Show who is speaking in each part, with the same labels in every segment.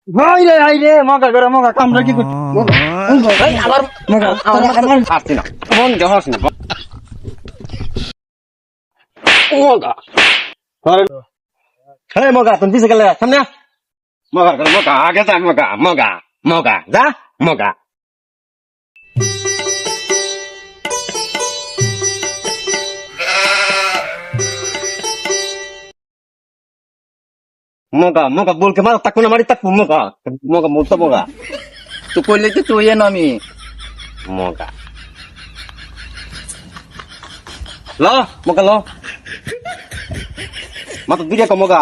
Speaker 1: high রে মগা করে মগা কামড়া কি করছিস
Speaker 2: আবার
Speaker 1: মগা আমার
Speaker 2: হাসছি না মন দেখাস না মগা হে মগা তুমি পিছে গেলে সামনে মগা করে মগা আগে যা মগা মগা মগা যা মগা মগা মগা বলকে মার তাকু না মারি তাকু মগা মগা মুত মগা
Speaker 3: তো কইলে তো তুই এনো আমি
Speaker 2: মগা লো মগা লো মাত দিরে কো মগা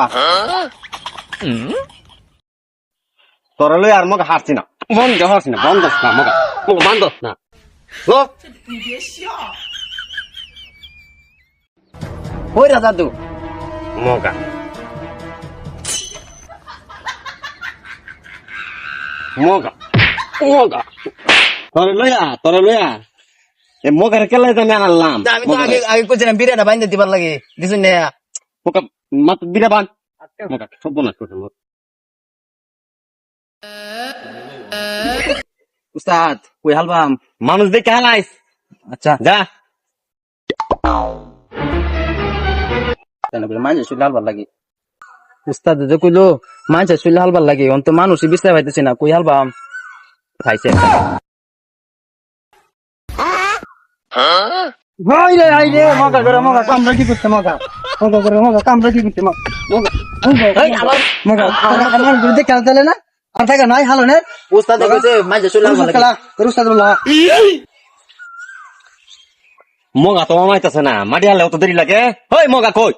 Speaker 2: তোরা লই আর মগা হাসছি না মন দেখাস না বন্ধ না মগা মগা বন্ধ না লো
Speaker 3: ওই রাজা দু
Speaker 2: মগা মগা মগা তোরা লইয়া এ মগার কেলাই জানি আনলাম
Speaker 3: আমি তো আগে আগে কইছিলাম বিরাটা বাইন্দে দিবার লাগে দিছুন না
Speaker 2: মগা মাত বিরা বান মগা সব না করতে
Speaker 3: উস্তাদ কই হালবাম
Speaker 2: মানুষ দেখে হালাইস
Speaker 3: আচ্ছা
Speaker 2: যা
Speaker 3: কেন বলে মাঝে শুলে হালবার লাগে উস্তাদ যে কইলো মাঝে শুলে হালবার লাগে অন্ত মানুষই বিশ্বাস পাইতেছে না কই হালবাম খাইছে
Speaker 1: হাই রে মগা করে মগা কামড়া কি করছিস মগা করে মগা কামড়া কি করছিস মগা
Speaker 3: আবার
Speaker 1: মগা আমার বিরুদ্ধে খেলা চলে না আর থাকে নাই হালো নে
Speaker 3: উস্তাদ কইছে মাঝে শুলে হালবার লাগে
Speaker 1: খেলা রুস্তাদ বলা
Speaker 2: মগা তো মামাইতেছে না মাটি হালে অত দেরি লাগে ওই মগা কই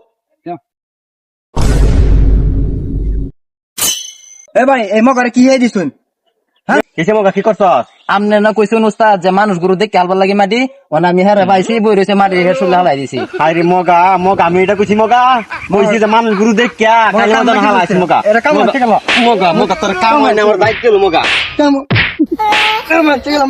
Speaker 1: এ ভাই এই মগারে কি হয়ে দিছুন
Speaker 2: কিসে মগা কি করছস
Speaker 3: আমনে না কইছুন উস্তাদ যে মানুষ গুরু দেখে হালবার লাগে মাটি ওনা আমি হেরে পাইছি বই রইছে মাটি হের শুলে হালাই দিছি
Speaker 2: আরে মগা মগা আমি এটা কইছি মগা কইছি যে মানুষ গুরু দেখ কে খালি মদন হালাইছি মগা
Speaker 1: এরা কাম হচ্ছে গেল
Speaker 2: মগা মগা তোর কাম হয় না আমার বাইক গেল মগা
Speaker 1: কাম হচ্ছে গেল